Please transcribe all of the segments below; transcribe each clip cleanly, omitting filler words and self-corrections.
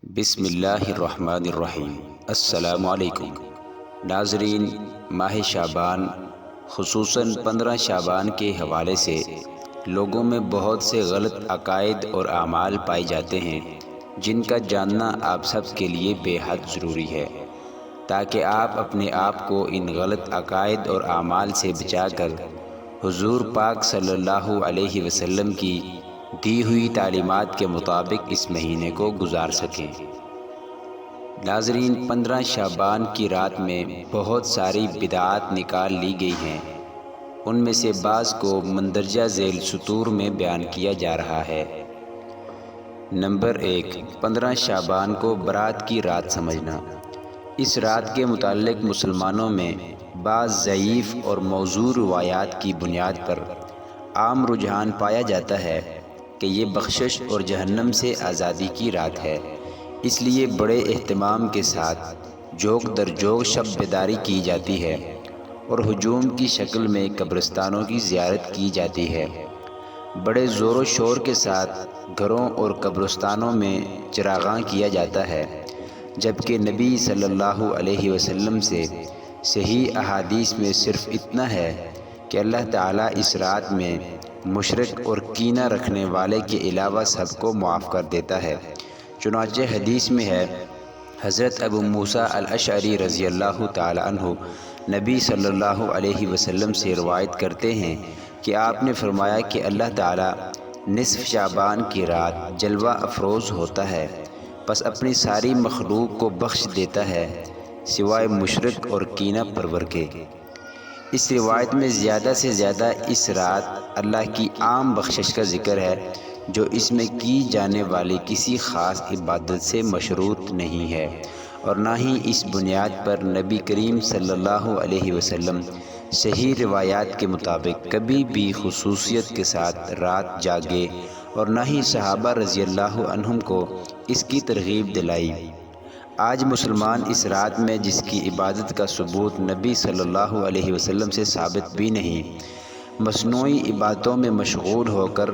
بسم اللہ الرحمن الرحیم۔ السلام علیکم ناظرین، ماہ شعبان خصوصاً 15 شعبان کے حوالے سے لوگوں میں بہت سے غلط عقائد اور اعمال پائے جاتے ہیں جن کا جاننا آپ سب کے لیے بے حد ضروری ہے، تاکہ آپ اپنے آپ کو ان غلط عقائد اور اعمال سے بچا کر حضور پاک صلی اللہ علیہ وسلم کی دی ہوئی تعلیمات کے مطابق اس مہینے کو گزار سکیں۔ ناظرین، 15 شعبان کی رات میں بہت ساری بدعات نکال لی گئی ہیں۔ ان میں سے بعض کو مندرجہ ذیل سطور میں بیان کیا جا رہا ہے۔ نمبر 1، 15 شعبان کو برات کی رات سمجھنا۔ اس رات کے متعلق مسلمانوں میں بعض ضعیف اور موضوع روایات کی بنیاد پر عام رجحان پایا جاتا ہے کہ یہ بخشش اور جہنم سے آزادی کی رات ہے، اس لیے بڑے اہتمام کے ساتھ جوق در جوق شب بیداری کی جاتی ہے اور ہجوم کی شکل میں قبرستانوں کی زیارت کی جاتی ہے۔ بڑے زور و شور کے ساتھ گھروں اور قبرستانوں میں چراغاں کیا جاتا ہے، جبکہ نبی صلی اللہ علیہ وسلم سے صحیح احادیث میں صرف اتنا ہے کہ اللہ تعالیٰ اس رات میں مشرک اور کینہ رکھنے والے کے علاوہ سب کو معاف کر دیتا ہے۔ چنانچہ حدیث میں ہے، حضرت ابو موسیٰ الاشعری رضی اللہ تعالی عنہ نبی صلی اللہ علیہ وسلم سے روایت کرتے ہیں کہ آپ نے فرمایا کہ اللہ تعالیٰ نصف شعبان کی رات جلوہ افروز ہوتا ہے، پس اپنی ساری مخلوق کو بخش دیتا ہے سوائے مشرک اور کینہ پرور کے۔ اس روایت میں زیادہ سے زیادہ اس رات اللہ کی عام بخشش کا ذکر ہے، جو اس میں کی جانے والی کسی خاص عبادت سے مشروط نہیں ہے، اور نہ ہی اس بنیاد پر نبی کریم صلی اللہ علیہ وسلم صحیح روایات کے مطابق کبھی بھی خصوصیت کے ساتھ رات جاگے، اور نہ ہی صحابہ رضی اللہ عنہم کو اس کی ترغیب دلائی۔ آج مسلمان اس رات میں جس کی عبادت کا ثبوت نبی صلی اللہ علیہ وسلم سے ثابت بھی نہیں، مصنوعی عبادتوں میں مشغول ہو کر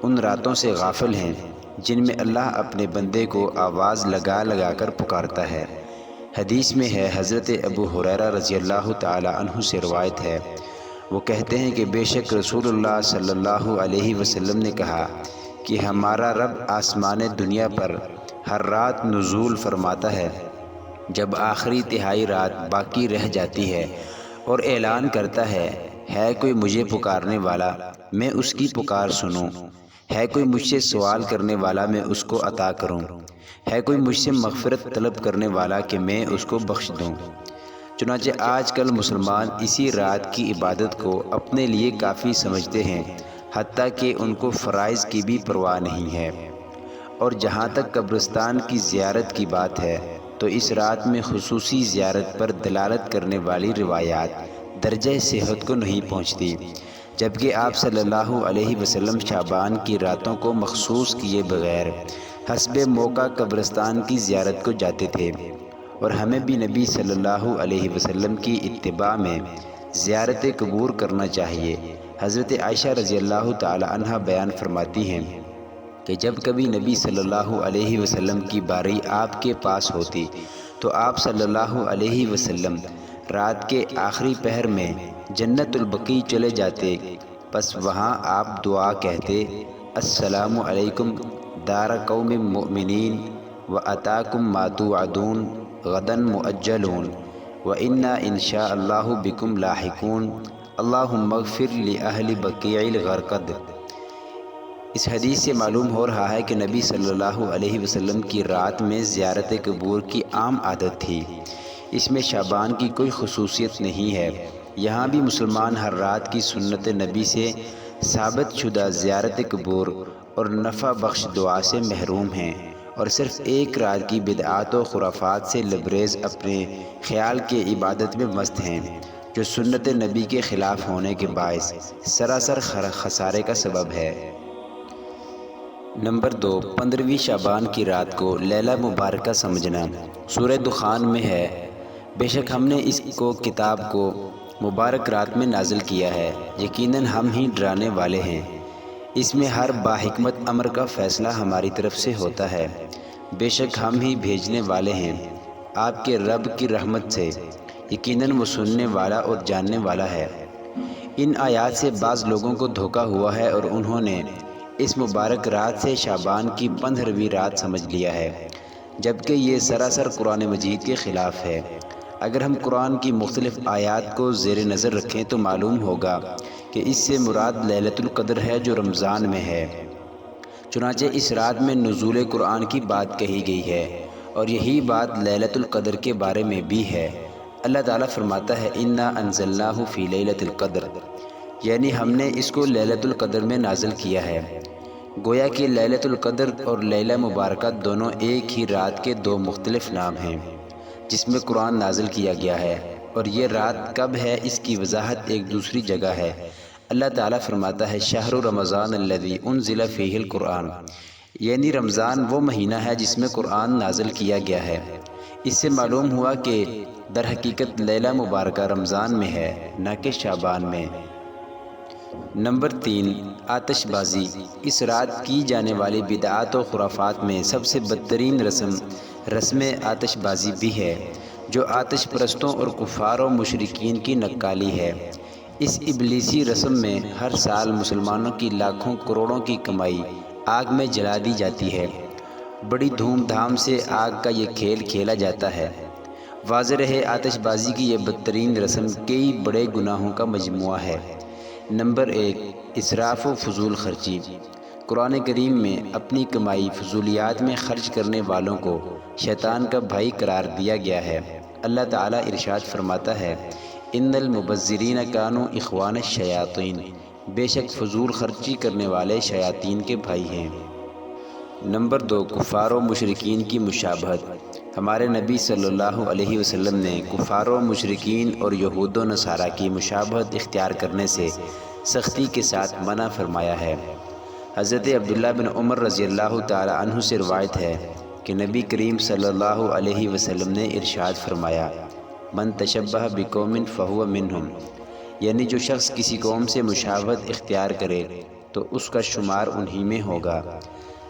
ان راتوں سے غافل ہیں جن میں اللہ اپنے بندے کو آواز لگا لگا کر پکارتا ہے۔ حدیث میں ہے، حضرت ابو ہریرہ رضی اللہ تعالی عنہ سے روایت ہے، وہ کہتے ہیں کہ بے شک رسول اللہ صلی اللہ علیہ وسلم نے کہا کہ ہمارا رب آسمان دنیا پر ہر رات نزول فرماتا ہے جب آخری تہائی رات باقی رہ جاتی ہے، اور اعلان کرتا ہے کوئی مجھے پکارنے والا، میں اس کی پکار سنوں، ہے کوئی مجھ سے سوال کرنے والا، میں اس کو عطا کروں، ہے کوئی مجھ سے مغفرت طلب کرنے والا کہ میں اس کو بخش دوں۔ چنانچہ آج کل مسلمان اسی رات کی عبادت کو اپنے لیے کافی سمجھتے ہیں، حتیٰ کہ ان کو فرائض کی بھی پرواہ نہیں ہے۔ اور جہاں تک قبرستان کی زیارت کی بات ہے تو اس رات میں خصوصی زیارت پر دلالت کرنے والی روایات درجہ صحت کو نہیں پہنچتی، جبکہ آپ صلی اللہ علیہ وسلم شعبان کی راتوں کو مخصوص کیے بغیر حسب موقع قبرستان کی زیارت کو جاتے تھے، اور ہمیں بھی نبی صلی اللہ علیہ وسلم کی اتباع میں زیارت قبور کرنا چاہیے۔ حضرت عائشہ رضی اللہ تعالی عنہ بیان فرماتی ہیں کہ جب کبھی نبی صلی اللہ علیہ وسلم کی باری آپ کے پاس ہوتی تو آپ صلی اللہ علیہ وسلم رات کے آخری پہر میں جنت البقیع چلے جاتے، پس وہاں آپ دعا کہتے، السلام علیکم دار قوم مؤمنین واتاکم ما توعدون غدا مؤجلون وانا ان شاء اللہ بکم لاحقون اللہم اغفر لأہل بقیع الغرقد۔ اس حدیث سے معلوم ہو رہا ہے کہ نبی صلی اللہ علیہ وسلم کی رات میں زیارت قبور کی عام عادت تھی، اس میں شعبان کی کوئی خصوصیت نہیں ہے۔ یہاں بھی مسلمان ہر رات کی سنت نبی سے ثابت شدہ زیارت قبور اور نفع بخش دعا سے محروم ہیں، اور صرف ایک رات کی بدعات و خرافات سے لبریز اپنے خیال کے عبادت میں مست ہیں، جو سنت نبی کے خلاف ہونے کے باعث سراسر خسارے کا سبب ہے۔ نمبر 2، 15ویں شعبان کی رات کو لیلہ مبارکہ سمجھنا۔ سورہ دخان میں ہے، بے شک ہم نے اس کتاب کو مبارک رات میں نازل کیا ہے، یقیناً ہم ہی ڈرانے والے ہیں۔ اس میں ہر باحکمت امر کا فیصلہ ہماری طرف سے ہوتا ہے۔ بے شک ہم ہی بھیجنے والے ہیں آپ کے رب کی رحمت سے، یقیناً وہ سننے والا اور جاننے والا ہے۔ ان آیات سے بعض لوگوں کو دھوکہ ہوا ہے اور انہوں نے اس مبارک رات سے شعبان کی 15ویں رات سمجھ لیا ہے، جبکہ یہ سراسر قرآن مجید کے خلاف ہے۔ اگر ہم قرآن کی مختلف آیات کو زیر نظر رکھیں تو معلوم ہوگا کہ اس سے مراد لیلۃ القدر ہے جو رمضان میں ہے۔ چنانچہ اس رات میں نزول قرآن کی بات کہی گئی ہے اور یہی بات لیلۃ القدر کے بارے میں بھی ہے۔ اللہ تعالیٰ فرماتا ہے اِنَّا أَنزَلْنَاهُ فِي لَيْلَةِ الْقَدْرِ، یعنی ہم نے اس کو لیلۃ القدر میں نازل کیا ہے۔ گویا کہ لیلۃ القدر اور لیلہ مبارکہ دونوں ایک ہی رات کے دو مختلف نام ہیں جس میں قرآن نازل کیا گیا ہے، اور یہ رات کب ہے اس کی وضاحت ایک دوسری جگہ ہے۔ اللہ تعالیٰ فرماتا ہے شہر رمضان الذی انزل فیہ القرآن، یعنی رمضان وہ مہینہ ہے جس میں قرآن نازل کیا گیا ہے۔ اس سے معلوم ہوا کہ در حقیقت لیلہ مبارکہ رمضان میں ہے نہ کہ شعبان میں۔ نمبر 3، آتش بازی۔ اس رات کی جانے والی بدعات و خرافات میں سب سے بدترین رسم آتش بازی بھی ہے، جو آتش پرستوں اور کفار و مشرکین کی نکالی ہے۔ اس ابلیسی رسم میں ہر سال مسلمانوں کی لاکھوں کروڑوں کی کمائی آگ میں جلا دی جاتی ہے۔ بڑی دھوم دھام سے آگ کا یہ کھیل کھیلا جاتا ہے۔ واضح رہے آتش بازی کی یہ بدترین رسم کئی بڑے گناہوں کا مجموعہ ہے۔ نمبر 1، اسراف و فضول خرچی۔ قرآن کریم میں اپنی کمائی فضولیات میں خرچ کرنے والوں کو شیطان کا بھائی قرار دیا گیا ہے۔ اللہ تعالیٰ ارشاد فرماتا ہے ان المبذرین کانوا اخوان الشیاطین، بے شک فضول خرچی کرنے والے شیاطین کے بھائی ہیں۔ نمبر 2، کفار و مشرکین کی مشابہت۔ ہمارے نبی صلی اللہ علیہ وسلم نے کفار و مشرکین اور یہود و نصارہ کی مشابہت اختیار کرنے سے سختی کے ساتھ منع فرمایا ہے۔ حضرت عبداللہ بن عمر رضی اللہ تعالی عنہ سے روایت ہے کہ نبی کریم صلی اللہ علیہ وسلم نے ارشاد فرمایا من تشبہ بقوم فہو منہم، یعنی جو شخص کسی قوم سے مشابہت اختیار کرے تو اس کا شمار انہی میں ہوگا۔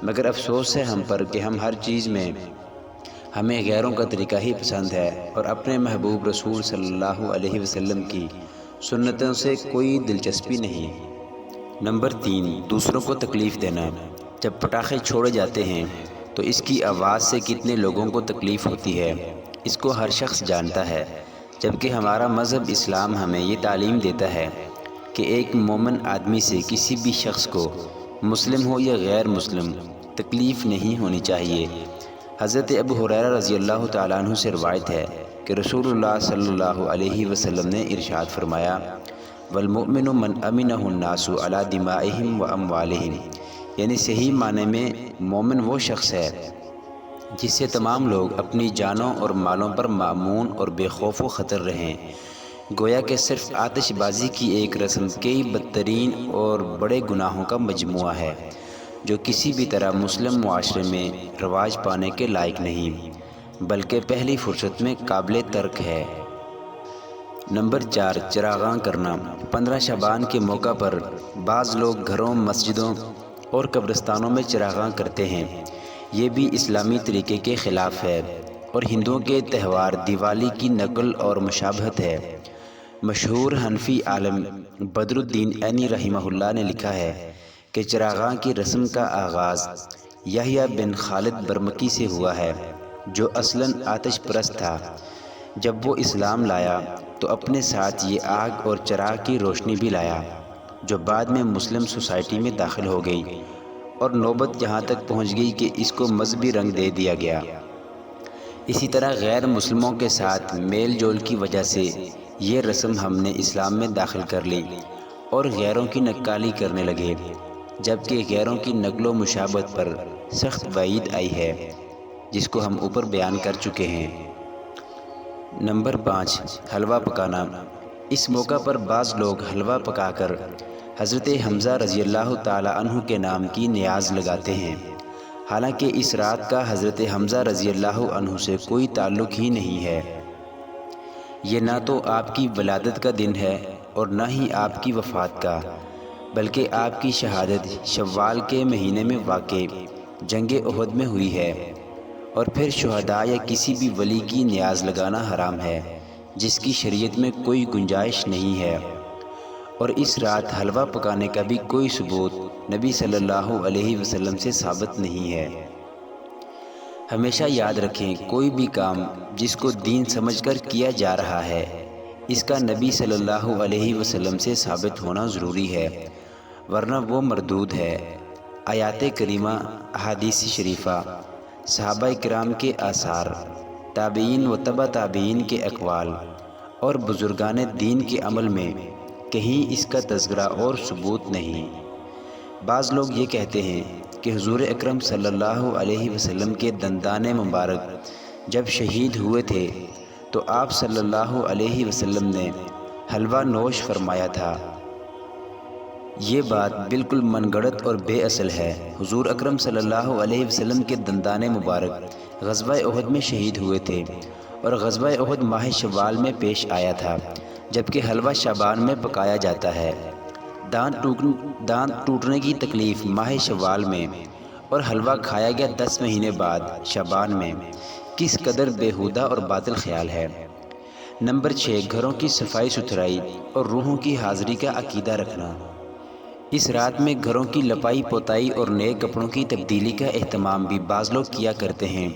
مگر افسوس ہے ہم پر کہ ہم ہر چیز میں ہمیں غیروں کا طریقہ ہی پسند ہے اور اپنے محبوب رسول صلی اللہ علیہ وسلم کی سنتوں سے کوئی دلچسپی نہیں۔ نمبر 3، دوسروں کو تکلیف دینا۔ جب پٹاخے چھوڑے جاتے ہیں تو اس کی آواز سے کتنے لوگوں کو تکلیف ہوتی ہے، اس کو ہر شخص جانتا ہے، جبکہ ہمارا مذہب اسلام ہمیں یہ تعلیم دیتا ہے کہ ایک مومن آدمی سے کسی بھی شخص کو، مسلم ہو یا غیر مسلم، تکلیف نہیں ہونی چاہیے۔ حضرت ابو ہریرہ رضی اللہ تعالیٰ عنہ سے روایت ہے کہ رسول اللہ صلی اللہ علیہ وسلم نے ارشاد فرمایا والمؤمن من امنہ الناس علی دمائہم و اموالہم، یعنی صحیح معنی میں مومن وہ شخص ہے جس سے تمام لوگ اپنی جانوں اور مالوں پر مامون اور بے خوف و خطر رہیں۔ گویا کہ صرف آتش بازی کی ایک رسم کئی بدترین اور بڑے گناہوں کا مجموعہ ہے جو کسی بھی طرح مسلم معاشرے میں رواج پانے کے لائق نہیں، بلکہ پہلی فرصت میں قابل ترک ہے۔ نمبر 4، چراغاں کرنا۔ 15 شعبان کے موقع پر بعض لوگ گھروں، مسجدوں اور قبرستانوں میں چراغاں کرتے ہیں۔ یہ بھی اسلامی طریقے کے خلاف ہے اور ہندوؤں کے تہوار دیوالی کی نقل اور مشابہت ہے۔ مشہور حنفی عالم بدر الدین عینی رحمہ اللہ نے لکھا ہے کہ چراغاں کی رسم کا آغاز یحییٰ بن خالد برمکی سے ہوا ہے جو اصلاً آتش پرست تھا۔ جب وہ اسلام لایا تو اپنے ساتھ یہ آگ اور چراغ کی روشنی بھی لایا جو بعد میں مسلم سوسائٹی میں داخل ہو گئی اور نوبت یہاں تک پہنچ گئی کہ اس کو مذہبی رنگ دے دیا گیا۔ اسی طرح غیر مسلموں کے ساتھ میل جول کی وجہ سے یہ رسم ہم نے اسلام میں داخل کر لی اور غیروں کی نکالی کرنے لگے، جبکہ غیروں کی نقل و مشابہت پر سخت وعید آئی ہے جس کو ہم اوپر بیان کر چکے ہیں۔ نمبر 5، حلوہ پکانا۔ اس موقع پر بعض لوگ حلوہ پکا کر حضرت حمزہ رضی اللہ تعالی عنہ کے نام کی نیاز لگاتے ہیں، حالانکہ اس رات کا حضرت حمزہ رضی اللہ عنہ سے کوئی تعلق ہی نہیں ہے۔ یہ نہ تو آپ کی ولادت کا دن ہے اور نہ ہی آپ کی وفات کا، بلکہ آپ کی شہادت شوال کے مہینے میں واقع جنگ احد میں ہوئی ہے۔ اور پھر شہداء یا کسی بھی ولی کی نیاز لگانا حرام ہے جس کی شریعت میں کوئی گنجائش نہیں ہے۔ اور اس رات حلوہ پکانے کا بھی کوئی ثبوت نبی صلی اللہ علیہ وسلم سے ثابت نہیں ہے۔ ہمیشہ یاد رکھیں، کوئی بھی کام جس کو دین سمجھ کر کیا جا رہا ہے اس کا نبی صلی اللہ علیہ وسلم سے ثابت ہونا ضروری ہے، ورنہ وہ مردود ہے۔ آیات کریمہ، احادیث شریفہ، صحابہ کرام کے آثار، تابعین و تبع تابعین کے اقوال اور بزرگان دین کے عمل میں کہیں اس کا تذکرہ اور ثبوت نہیں۔ بعض لوگ یہ کہتے ہیں کہ حضور اکرم صلی اللہ علیہ وسلم کے دندان مبارک جب شہید ہوئے تھے تو آپ صلی اللہ علیہ وسلم نے حلوہ نوش فرمایا تھا۔ یہ بات بالکل من گھڑت اور بے اصل ہے۔ حضور اکرم صلی اللہ علیہ وسلم کے دندان مبارک غزوہ احد میں شہید ہوئے تھے، اور غزوہ احد ماہ شوال میں پیش آیا تھا، جبکہ حلوہ شعبان میں پکایا جاتا ہے۔ دانت ٹوٹنے کی تکلیف ماہ شوال میں اور حلوہ کھایا گیا 10 مہینے بعد شعبان میں، کس قدر بیہودہ اور باطل خیال ہے۔ نمبر 6، گھروں کی صفائی ستھرائی اور روحوں کی حاضری کا عقیدہ رکھنا۔ اس رات میں گھروں کی لپائی پوتائی اور نئے کپڑوں کی تبدیلی کا اہتمام بھی بعض لوگ کیا کرتے ہیں۔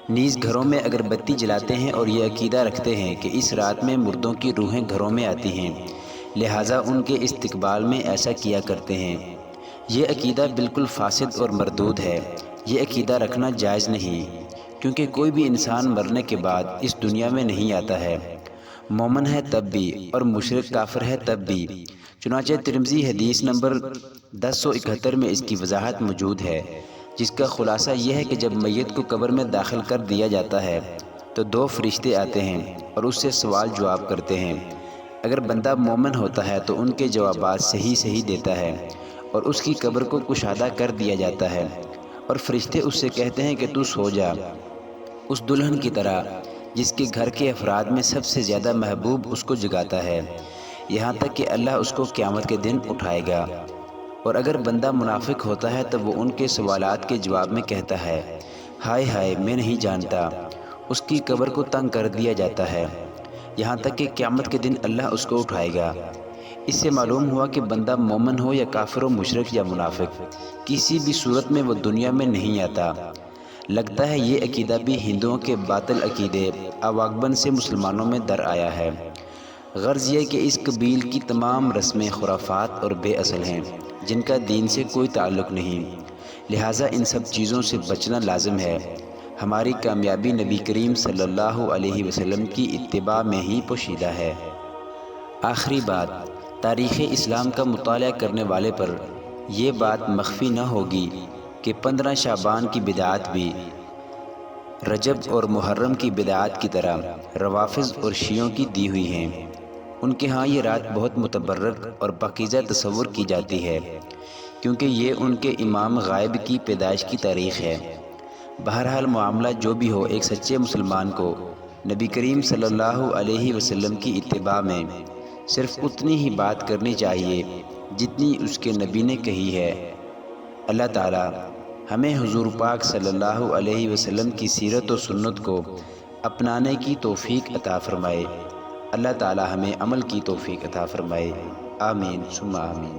نیز گھروں میں اگر بتی جلاتے ہیں اور یہ عقیدہ رکھتے ہیں کہ اس رات میں مردوں کی روحیں گھروں میں آتی ہیں، لہٰذا ان کے استقبال میں ایسا کیا کرتے ہیں۔ یہ عقیدہ بالکل فاسد اور مردود ہے۔ یہ عقیدہ رکھنا جائز نہیں، کیونکہ کوئی بھی انسان مرنے کے بعد اس دنیا میں نہیں آتا ہے، مومن ہے تب بھی اور مشرک کافر ہے تب بھی۔ چنانچہ ترمذی حدیث نمبر 1071 میں اس کی وضاحت موجود ہے، جس کا خلاصہ یہ ہے کہ جب میت کو قبر میں داخل کر دیا جاتا ہے تو 2 فرشتے آتے ہیں اور اس سے سوال جواب کرتے ہیں۔ اگر بندہ مومن ہوتا ہے تو ان کے جوابات صحیح دیتا ہے اور اس کی قبر کو کشادہ کر دیا جاتا ہے، اور فرشتے اس سے کہتے ہیں کہ تو سو جا، اس دلہن کی طرح جس کے گھر کے افراد میں سب سے زیادہ محبوب اس کو جگاتا ہے، یہاں تک کہ اللہ اس کو قیامت کے دن اٹھائے گا۔ اور اگر بندہ منافق ہوتا ہے تو وہ ان کے سوالات کے جواب میں کہتا ہے، ہائے ہائے میں نہیں جانتا، اس کی قبر کو تنگ کر دیا جاتا ہے، یہاں تک کہ قیامت کے دن اللہ اس کو اٹھائے گا۔ اس سے معلوم ہوا کہ بندہ مومن ہو یا کافر و مشرک یا منافق، کسی بھی صورت میں وہ دنیا میں نہیں آتا۔ لگتا ہے یہ عقیدہ بھی ہندوؤں کے باطل عقیدے اواگبن سے مسلمانوں میں در آیا ہے۔ غرض یہ کہ اس قبیل کی تمام رسمیں خرافات اور بے اصل ہیں، جن کا دین سے کوئی تعلق نہیں، لہٰذا ان سب چیزوں سے بچنا لازم ہے۔ ہماری کامیابی نبی کریم صلی اللہ علیہ وسلم کی اتباع میں ہی پوشیدہ ہے۔ آخری بات، تاریخ اسلام کا مطالعہ کرنے والے پر یہ بات مخفی نہ ہوگی کہ 15 شعبان کی بدعات بھی رجب اور محرم کی بدعات کی طرح روافض اور شیعوں کی دی ہوئی ہیں۔ ان کے ہاں یہ رات بہت متبرک اور پاکیزہ تصور کی جاتی ہے، کیونکہ یہ ان کے امام غائب کی پیدائش کی تاریخ ہے۔ بہرحال معاملہ جو بھی ہو، ایک سچے مسلمان کو نبی کریم صلی اللہ علیہ وسلم کی اتباع میں صرف اتنی ہی بات کرنی چاہیے جتنی اس کے نبی نے کہی ہے۔ اللہ تعالی ہمیں حضور پاک صلی اللہ علیہ وسلم کی سیرت و سنت کو اپنانے کی توفیق عطا فرمائے۔ اللہ تعالی ہمیں عمل کی توفیق عطا فرمائے۔ آمین ثم آمین۔